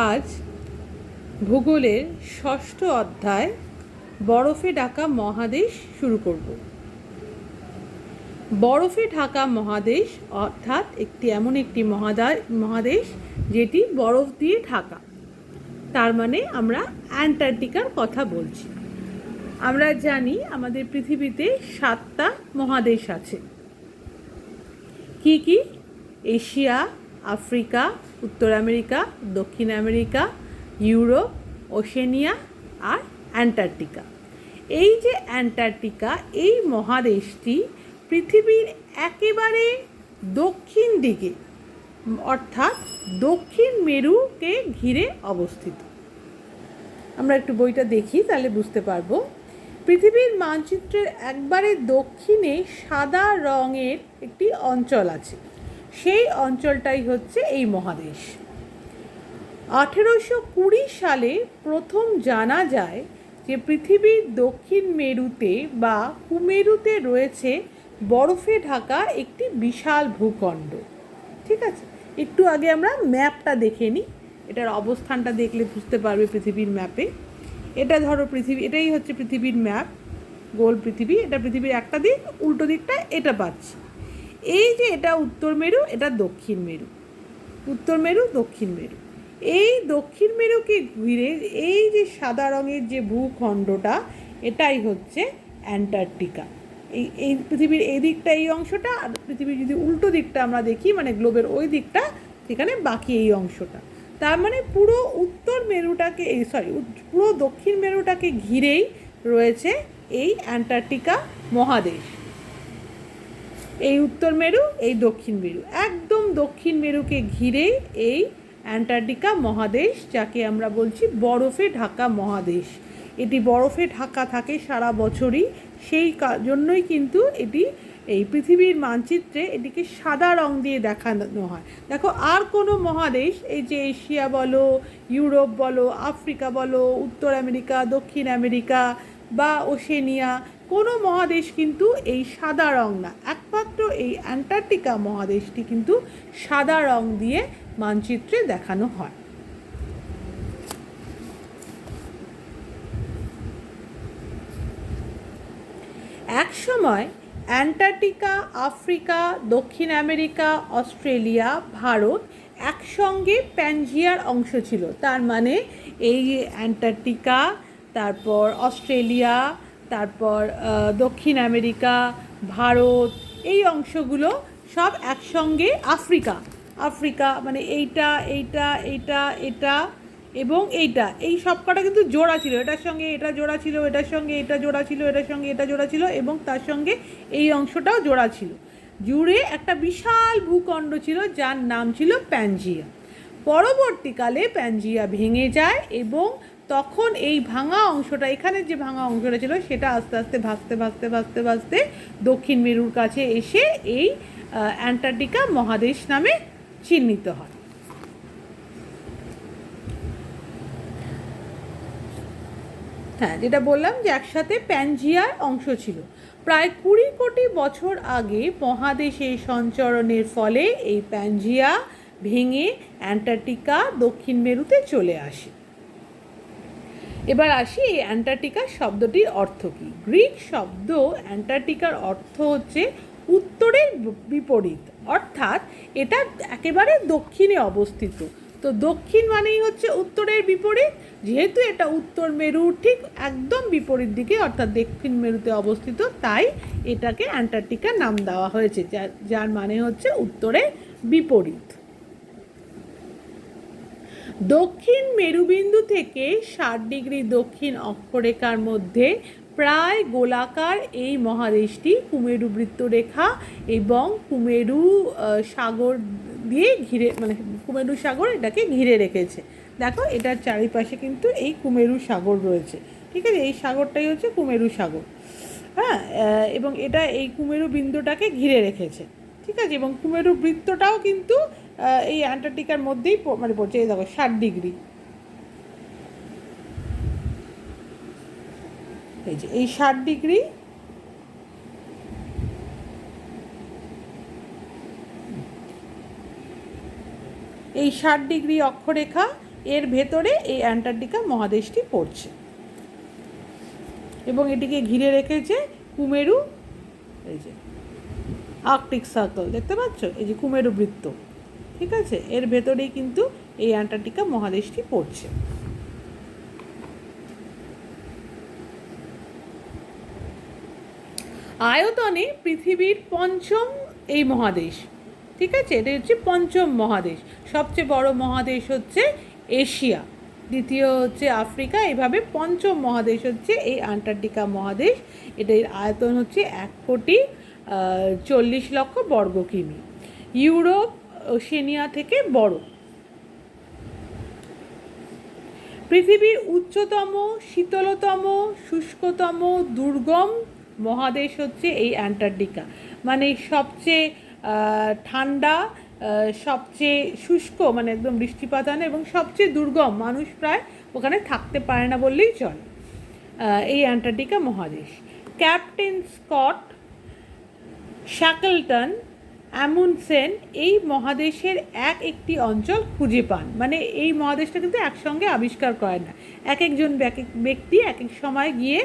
আজ ভূগোলের ষষ্ঠ অধ্যায় বরফে ঢাকা মহাদেশ শুরু করব। বরফে ঢাকা মহাদেশ অর্থাৎ এমন একটি মহাদেশ যেটি বরফ দিয়ে ঢাকা। তার মানে আমরা অ্যান্টার্কটিকার কথা বলছি। আমরা জানি আমাদের পৃথিবীতে 7টা মহাদেশ আছে। কি কি? এশিয়া, আফ্রিকা, উত্তর আমেরিকা, দক্ষিণ আমেরিকা, ইউরোপ, ওশেনিয়া আর অ্যান্টার্কটিকা। এই যে অ্যান্টার্কটিকা, এই মহাদেশটি পৃথিবীর একেবারে দক্ষিণ দিকে অর্থাৎ দক্ষিণ মেরুকে ঘিরে অবস্থিত। আমরা একটু বইটা দেখি, তাহলে বুঝতে পারবো। পৃথিবীর মানচিত্রের একবারে দক্ষিণে সাদা রঙের একটি অঞ্চল আছে, সেই অঞ্চলটাই হচ্ছে এই মহাদেশ। 1820 সালে প্রথম জানা যায় যে পৃথিবীর দক্ষিণ মেরুতে বা কুমেরুতে রয়েছে বরফে ঢাকা একটি বিশাল ভূখণ্ড। ঠিক আছে, একটু আগে আমরা ম্যাপটা দেখে নিই, এটার অবস্থানটা দেখলে বুঝতে পারবে পৃথিবীর ম্যাপে। এটা ধরো পৃথিবী, এটাই হচ্ছে পৃথিবীর ম্যাপ, গোল পৃথিবী। এটা পৃথিবীর একটা দিক, উল্টো দিকটা এটা পাচ্ছি। এই যে এটা উত্তর মেরু, এটা দক্ষিণ মেরু, উত্তর মেরু দক্ষিণ মেরু। এই দক্ষিণ মেরুকে ঘিরে এই যে সাদা রঙের যে ভূখণ্ডটা, এটাই হচ্ছে অ্যান্টার্কটিকা। এই পৃথিবীর এই দিকটা এই অংশটা, আর পৃথিবীর যদি উল্টো দিকটা আমরা দেখি, মানে গ্লোবের ওই দিকটা, সেখানে বাকি এই অংশটা। তার মানে পুরো উত্তর মেরুটাকে পুরো দক্ষিণ মেরুটাকে ঘিরেই রয়েছে এই অ্যান্টার্কটিকা মহাদেশ। এই উত্তর মেরু, এই দক্ষিণ মেরু, একদম দক্ষিণ মেরুকে ঘিরেই এই অ্যান্টার্কটিকা মহাদেশ, যাকে আমরা বলছি বরফে ঢাকা মহাদেশ। এটি বরফে ঢাকা থাকে সারা বছরই, সেই জন্যই কিন্তু এটি এই পৃথিবীর মানচিত্রে এটিকে সাদা রং দিয়ে দেখানো হয়। দেখো, আর কোনো মহাদেশ, এই যে এশিয়া বলো, ইউরোপ বলো, আফ্রিকা বলো, উত্তর আমেরিকা, দক্ষিণ আমেরিকা বা ওশেনিয়া, কোনো মহাদেশ কিন্তু এই সাদা রং না। একমাত্র এই অ্যান্টার্কটিকা মহাদেশটি কিন্তু সাদা রং দিয়ে মানচিত্রে দেখানো হয়। এক সময় অ্যান্টার্কটিকা, আফ্রিকা, দক্ষিণ আমেরিকা, অস্ট্রেলিয়া, ভারত একসঙ্গে প্যানজিয়ার অংশ ছিল। তার মানে এই অ্যান্টার্কটিকা, তারপর অস্ট্রেলিয়া, তারপর দক্ষিণ আমেরিকা, ভারত, এই অংশগুলো সব একসঙ্গে, আফ্রিকা মানে এইটা এইটা এইটা এটা এবং এইটা, এই সবকটা কিন্তু জোড়া ছিল। এটার সঙ্গে এটা জোড়া ছিল, এটার সঙ্গে এটা জোড়া ছিল, এটার সঙ্গে এটা জোড়া ছিল, এবং তার সঙ্গে এই অংশটাও জোড়া ছিল। জুড়ে একটা বিশাল ভূখণ্ড ছিল, যার নাম ছিল প্যানজিয়া। পরবর্তীকালে প্যানজিয়া ভেঙে যায়, এবং তখন এই ভাঙা অংশটা, এখানে যে ভাঙা অংশটা ছিল, সেটা আস্তে আস্তে ভাসতে দক্ষিণ মেরুর কাছে এসে এই অ্যান্টার্কটিকা মহাদেশ নামে চিহ্নিত হয়। হ্যাঁ, যেটা বললাম যে একসাথে প্যানজিয়ার অংশ ছিল। প্রায় 20 কোটি বছর আগে মহাদেশে সঞ্চরণের ফলে এই প্যানজিয়া ভেঙে অ্যান্টার্কটিকা দক্ষিণ মেরুতে চলে আসে। এবার আসি এই অ্যান্টার্কটিকা শব্দটির অর্থ কী। গ্রিক শব্দ অ্যান্টার্কটিকার অর্থ হচ্ছে উত্তরের বিপরীত, অর্থাৎ এটা একেবারে দক্ষিণে অবস্থিত। তো দক্ষিণ মানেই হচ্ছে উত্তরের বিপরীত। যেহেতু এটা উত্তর মেরুর ঠিক একদম বিপরীত দিকে, অর্থাৎ দক্ষিণ মেরুতে অবস্থিত, তাই এটাকে অ্যান্টার্কটিকা নাম দেওয়া হয়েছে, যার মানে হচ্ছে উত্তরের বিপরীত। দক্ষিণ মেরুবিন্দু থেকে 60 ডিগ্রি দক্ষিণ অক্ষরেখার মধ্যে প্রায় গোলাকার এই মহাদেশটি কুমেরু বৃত্তরেখা এবং কুমেরু সাগর দিয়ে ঘিরে, মানে কুমেরু সাগর এটাকে ঘিরে রেখেছে। দেখো, এটার চারিপাশে কিন্তু এই কুমেরু সাগর রয়েছে। ঠিক আছে, এই সাগরটাই হচ্ছে কুমেরু সাগর। হ্যাঁ, এবং এটা এই কুমেরু বিন্দুটাকে ঘিরে রেখেছে। ঠিক আছে, এবং কুমেরু বৃত্তটাও কিন্তু এই অ্যান্টার্কটিকার মধ্যেই মানে পড়ছে। এই দেখো, 60 ডিগ্রি, এই যে এই 60 ডিগ্রি, এই 60 ডিগ্রি অক্ষরেখা এর ভেতরে এই অ্যান্টার্কটিকা মহাদেশটি পড়ছে এবং এটিকে ঘিরে রেখেছে কুমেরু, এই যে আর্কটিক সার্কেল দেখতে পাচ্ছ, এই যে কুমেরু বৃত্ত, ঠিক আছে, এর ভেতরেই কিন্তু এই অ্যান্টার্কটিকা মহাদেশটি পড়ছে। আয়তনে পৃথিবীর পঞ্চম এই মহাদেশ, ঠিক আছে, এটা হচ্ছে পঞ্চম মহাদেশ। সবচেয়ে বড় মহাদেশ হচ্ছে এশিয়া, দ্বিতীয় হচ্ছে আফ্রিকা, এইভাবে পঞ্চম মহাদেশ হচ্ছে এই অ্যান্টার্কটিকা মহাদেশ। এটার আয়তন হচ্ছে 1,40,00,000 বর্গ কিমি। ইউরোপ ওশেনিয়া থেকে বড়। পৃথিবীর উচ্চতম, শীতলতম, শুষ্কতম, দুর্গম মহাদেশ হচ্ছে এই অ্যান্টার্কটিকা, মানে সবচেয়ে ঠান্ডা, সবচেয়ে শুষ্ক, মানে একদম বৃষ্টিপাত হয় না, এবং সবচেয়ে দুর্গম, মানুষ প্রায় ওখানে থাকতে পারে না বললেই চলে, এই অ্যান্টার্কটিকা মহাদেশ। ক্যাপ্টেন স্কট শ্যাকলটন অ্যামুন্ডসেন এই মহাদেশের একটি অঞ্চল খুঁজে পান, মানে এই মহাদেশটা কিন্তু একসঙ্গে আবিষ্কার করেন না, এক একজন ব্যক্তি এক এক সময় গিয়ে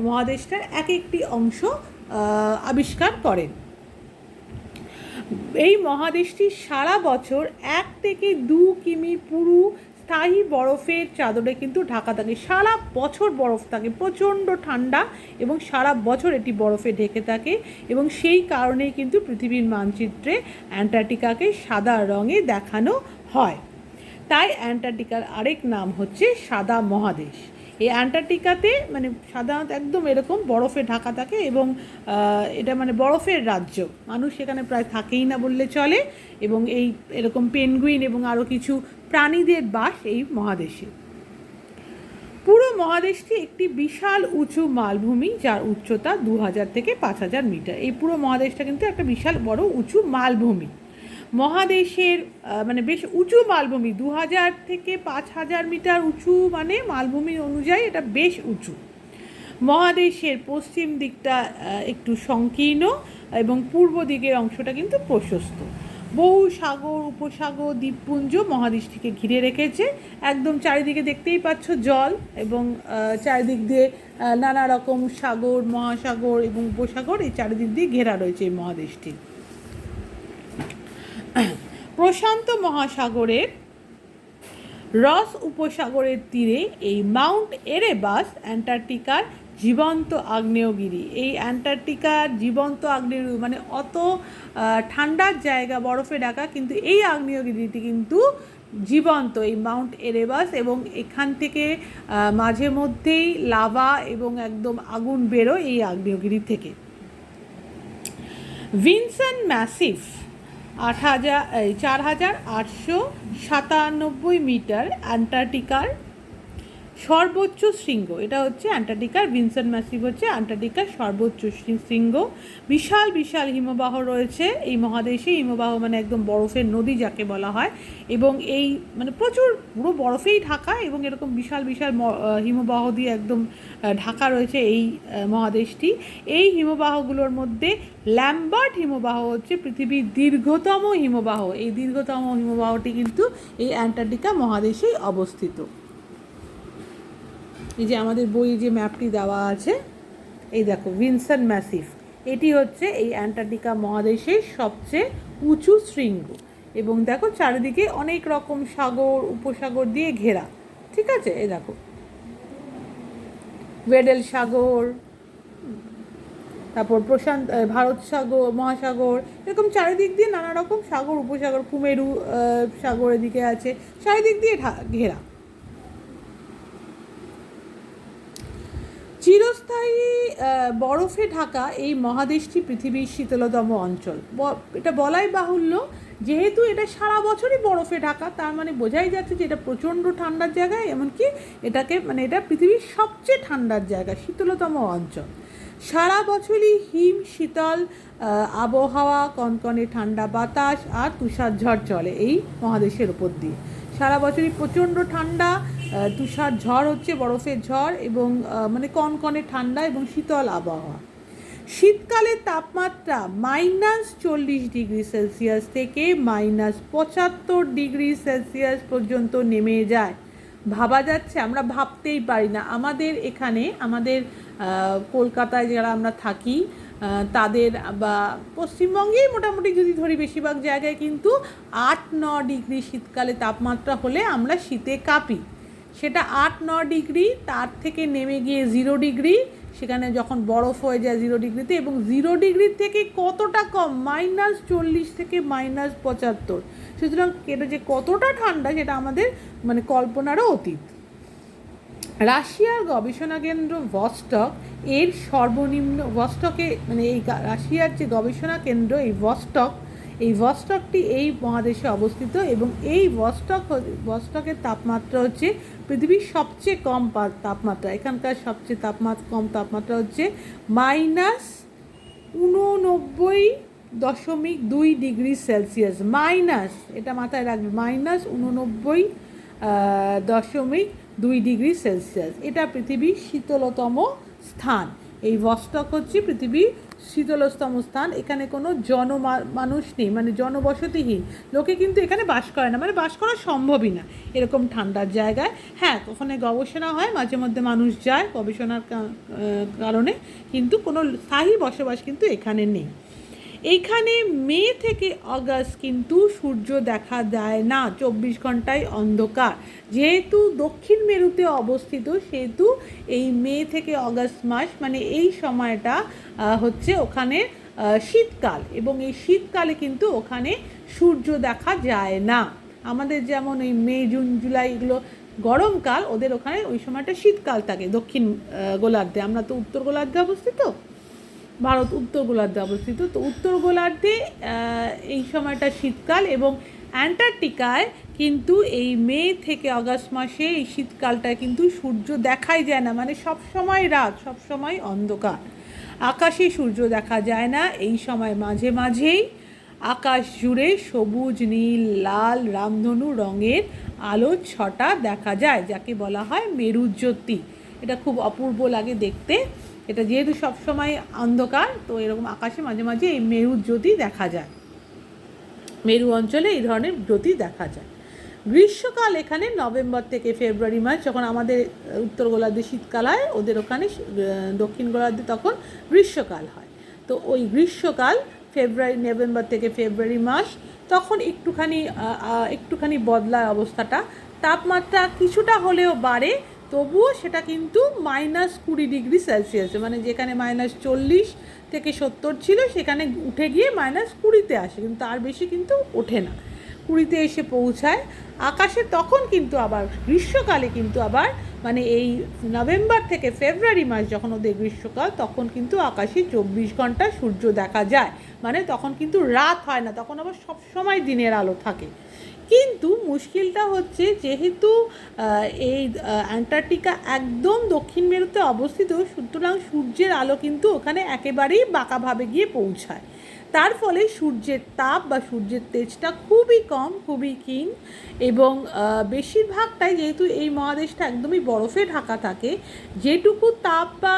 মহাদেশটার একটি অংশ আবিষ্কার করেন। এই মহাদেশটি সারা বছর 1 থেকে 2 কিমি পুরু স্থায়ী বরফের চাদরে কিন্তু ঢাকা থাকে। সারা বছর বরফ থাকে, প্রচণ্ড ঠান্ডা, এবং সারা বছর এটি বরফে ঢেকে থাকে, এবং সেই কারণেই কিন্তু পৃথিবীর মানচিত্রে অ্যান্টার্কটিকাকে সাদা রঙে দেখানো হয়। তাই অ্যান্টার্কটিকার আরেক নাম হচ্ছে সাদা মহাদেশ। এই অ্যান্টার্কটিকাতে মানে সাধারণত একদম এরকম বরফে ঢাকা থাকে, এবং এটা মানে বরফের রাজ্য, মানুষ সেখানে প্রায় থাকেই না বললে চলে, এবং এই এরকম পেঙ্গুইন এবং আরও কিছু প্রাণীদের বাস এই মহাদেশে। পুরো মহাদেশটি একটি বিশাল উঁচু মালভূমি, যার উচ্চতা 2000 থেকে 5000 মিটার। এই পুরো মহাদেশটা কিন্তু একটা বিশাল বড় উঁচু মালভূমি। মহাদেশের মানে বেশ উঁচু মালভূমি, 2000 থেকে 5000 মিটার উঁচু, মানে মালভূমি অনুযায়ী এটা বেশ উঁচু। মহাদেশের পশ্চিম দিকটা একটু সংকীর্ণ, এবং পূর্ব দিকের অংশটা কিন্তু প্রশস্ত। বহু সাগর, উপসাগর, দ্বীপপুঞ্জ মহাদেশটিকে ঘিরে রেখেছে। একদম চারিদিকে দেখতেই পাচ্ছ জল, এবং চারিদিক দিয়ে নানা রকম সাগর, মহাসাগর এবং উপসাগর, এই চারিদিক দিয়ে ঘেরা রয়েছে এই মহাদেশটি। প্রশান্ত মহাসাগরের রস উপসাগরের তীরে এই মাউন্ট এরেবাস অ্যান্টার্কটিকার জীবন্ত আগ্নেয়গিরি। এই অ্যান্টার্কটিকার জীবন্ত আগ্নেয়গিরি মানে অত ঠান্ডার জায়গা, বরফে ঢাকা, কিন্তু এই আগ্নেয়গিরিটি কিন্তু জীবন্ত, এই মাউন্ট এরেবাস, এবং এখান থেকে মাঝে মধ্যেই লাভা এবং একদম আগুন বেরোয় এই আগ্নেয়গিরি থেকে। ভিনসন ম্যাসিভ 4,897 মিটার অ্যান্টার্কটিকার সর্বোচ্চ শৃঙ্গ। এটা হচ্ছে অ্যান্টার্কটিকার ভিনসন ম্যাসিভ, হচ্ছে অ্যান্টার্কটিকার সর্বোচ্চ শৃঙ্গ। বিশাল বিশাল হিমবাহ রয়েছে এই মহাদেশে। হিমবাহ মানে একদম বরফের নদী যাকে বলা হয়, এবং এই মানে প্রচুর পুরো বরফেই ঢাকা, এবং এরকম বিশাল বিশাল হিমবাহ দিয়ে একদম ঢাকা রয়েছে এই মহাদেশটি। এই হিমবাহগুলোর মধ্যে ল্যাম্বার্ট হিমবাহ হচ্ছে পৃথিবীর দীর্ঘতম হিমবাহ। এই দীর্ঘতম হিমবাহটি কিন্তু এই অ্যান্টার্কটিকা মহাদেশেই অবস্থিত। এই যে আমাদের বইয়ে যে ম্যাপটি দেওয়া আছে, এই দেখো ভিনসন ম্যাসিভ, এটি হচ্ছে এই অ্যান্টার্কটিকা মহাদেশের সবচেয়ে উঁচু শৃঙ্গ, এবং দেখো চারিদিকে অনেক রকম সাগর, উপসাগর দিয়ে ঘেরা, ঠিক আছে। এই দেখো ওয়েডেল সাগর, তারপর ভারত সাগর, মহাসাগর, এরকম চারিদিক দিয়ে নানা রকম সাগর, উপসাগর, কুমেরু সাগর এদিকে আছে, চারিদিক দিয়ে ঘেরা। চিরস্থায়ী বরফে ঢাকা এই মহাদেশটি পৃথিবীর শীতলতম অঞ্চল। এটা বলাই বাহুল্য, যেহেতু এটা সারা বছরই বরফে ঢাকা, তার মানে বোঝাই যাচ্ছে যে এটা প্রচণ্ড ঠান্ডার জায়গায়, এমনকি এটাকে মানে এটা পৃথিবীর সবচেয়ে ঠান্ডার জায়গা, শীতলতম অঞ্চল। সারা বছরই হিম শীতল আবহাওয়া, কনকনে ঠান্ডা বাতাস আর তুষারঝড় চলে এই মহাদেশের উপর দিয়ে। সারা বছরই প্রচণ্ড ঠান্ডা, তুষার ঝড় হচ্ছে বরফের ঝড়, এবং মানে কনকনে ঠান্ডা এবং শীতল আবহাওয়া। শীতকালের তাপমাত্রা -40°C থেকে -75°C পর্যন্ত নেমে যায়। ভাবা যাচ্ছে, আমরা ভাবতেই পারি না। আমাদের এখানে, আমাদের কলকাতায় যারা আমরা থাকি তাদের, বা পশ্চিমবঙ্গেই মোটামুটি যদি ধরি বেশিরভাগ জায়গায় কিন্তু 8-9 ডিগ্রি শীতকালে তাপমাত্রা হলে আমরা শীতে কাঁপি। সেটা 8-9 ডিগ্রি, তার থেকে নেমে গিয়ে 0 ডিগ্রি, সেখানে যখন বরফ হয়ে যায় 0 ডিগ্রিতে, এবং 0 ডিগ্রির থেকে কতটা কম, -40 থেকে -75। সুতরাং এটা যে কতটা ঠান্ডা সেটা আমাদের মানে কল্পনারও অতীত। রাশিয়ার গবেষণা কেন্দ্র ভস্টক এর সর্বনিম্ন, ভস্টকে মানে এই রাশিয়ার যে গবেষণা কেন্দ্র এই ভস্টকটি এই মহাদেশে অবস্থিত, এবং এই ভস্টকের তাপমাত্রা হচ্ছে পৃথিবীর সবচেয়ে কম তাপমাত্রা। এখানকার সবচেয়ে কম তাপমাত্রা হচ্ছে -89.2 ডিগ্রি সেলসিয়াস। এটা মাথায় রাখবে, -89.2 ডিগ্রি সেলসিয়াস। এটা পৃথিবীর শীতলতম স্থান। এই ভস্টক হচ্ছে পৃথিবীর শীতলতম স্থান। এখানে কোনো মানুষ নেই, মানে জনবসতিহীন, লোকে কিন্তু এখানে বাস করে না, মানে বাস করা সম্ভবই না এরকম ঠান্ডার জায়গায়। হ্যাঁ, ওখানে গবেষণা হয়, মাঝে মধ্যে মানুষ যায় গবেষণার কারণে, কিন্তু কোনো স্থায়ী বসবাস কিন্তু এখানে নেই। এইখানে মে থেকে আগস্ট কিন্তু সূর্য দেখা যায় না, 24 ঘন্টায় অন্ধকার। যেহেতু দক্ষিণ মেরুতে অবস্থিত, সেহেতু এই মে থেকে আগস্ট মাস, মানে এই সময়টা হচ্ছে ওখানে শীতকাল, এবং এই শীতকালে কিন্তু ওখানে সূর্য দেখা যায় না। আমাদের যেমন এই মে, জুন, জুলাই এগুলো গরমকাল, ওদের ওখানে ওই সময়টা শীতকাল থাকে দক্ষিণ গোলার্ধে। আমরা তো উত্তর গোলার্ধে অবস্থিত, ভারত উত্তর গোলার্ধে অবস্থিত, তো উত্তর গোলার্ধে এই সময়টা শীতকাল। এবং অ্যান্টার্কটিকায় কিন্তু এই মে থেকে আগস্ট মাসে এই শীতকালটায় কিন্তু সূর্য দেখাই যায় না, মানে সব সময় রাত, সব সময় অন্ধকার, আকাশে সূর্য দেখা যায় না। এই সময় মাঝে মাঝেই আকাশ জুড়ে সবুজ, নীল, লাল, রামধনু রঙের আলোর ছটা দেখা যায়, যাকে বলা হয় মেরুজ্যোতি। এটা খুব অপূর্ব লাগে দেখতে। এটা যেহেতু সবসময় অন্ধকার, তো এরকম আকাশে মাঝে মাঝে এই মেরুজ্যোতি দেখা যায়। মেরু অঞ্চলে এই ধরনের জ্যোতি দেখা যায়। গ্রীষ্মকাল এখানে নভেম্বর থেকে ফেব্রুয়ারি মাস, যখন আমাদের উত্তর গোলার্ধে শীতকাল হয়, ওদের ওখানে দক্ষিণ গোলার্ধে তখন গ্রীষ্মকাল হয়। তো ওই গ্রীষ্মকাল নভেম্বর থেকে ফেব্রুয়ারি মাস, তখন একটুখানি বদলায় অবস্থাটা, তাপমাত্রা কিছুটা হলেও বাড়ে, তবুও সেটা কিন্তু -20 ডিগ্রি সেলসিয়াস, মানে যেখানে -40 থেকে 70 ছিল সেখানে উঠে গিয়ে -20-তে আসে, কিন্তু তার বেশি কিন্তু ওঠে না, 20-তে এসে পৌঁছায়। আকাশে তখন কিন্তু আবার গ্রীষ্মকালে কিন্তু আবার, মানে এই নভেম্বর থেকে ফেব্রুয়ারি মাস যখন ওদের গ্রীষ্মকাল, তখন কিন্তু আকাশে 24 ঘন্টা সূর্য দেখা যায়, মানে তখন কিন্তু রাত হয় না, তখন আবার সব সময় দিনের আলো থাকে। কিন্তু মুশকিলটা হচ্ছে, যেহেতু এই অ্যান্টার্কটিকা একদম দক্ষিণ মেরুতে অবস্থিত, সুতরাং সূর্যের আলো কিন্তু ওখানে একেবারেই বাঁকাভাবে গিয়ে পৌঁছায়। তার ফলে সূর্যের তাপ বা সূর্যের তেজটা খুবই কম, খুবই ক্ষীণ, এবং বেশিরভাগটাই, যেহেতু এই মহাদেশটা একদমই বরফে ঢাকা থাকে, যেটুকু তাপ বা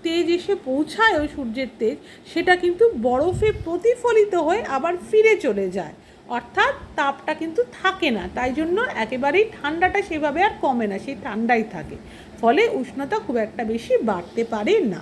তেজ এসে পৌঁছায় ওই সূর্যের তেজ, সেটা কিন্তু বরফে প্রতিফলিত হয়ে আবার ফিরে চলে যায়, অর্থাৎ তাপটা কিন্তু থাকে না। তাই জন্য একেবারেই ঠান্ডাটা সেভাবে আর কমে না, সেই ঠান্ডাই থাকে, ফলে উষ্ণতা খুব একটা বেশি বাড়তে পারে না।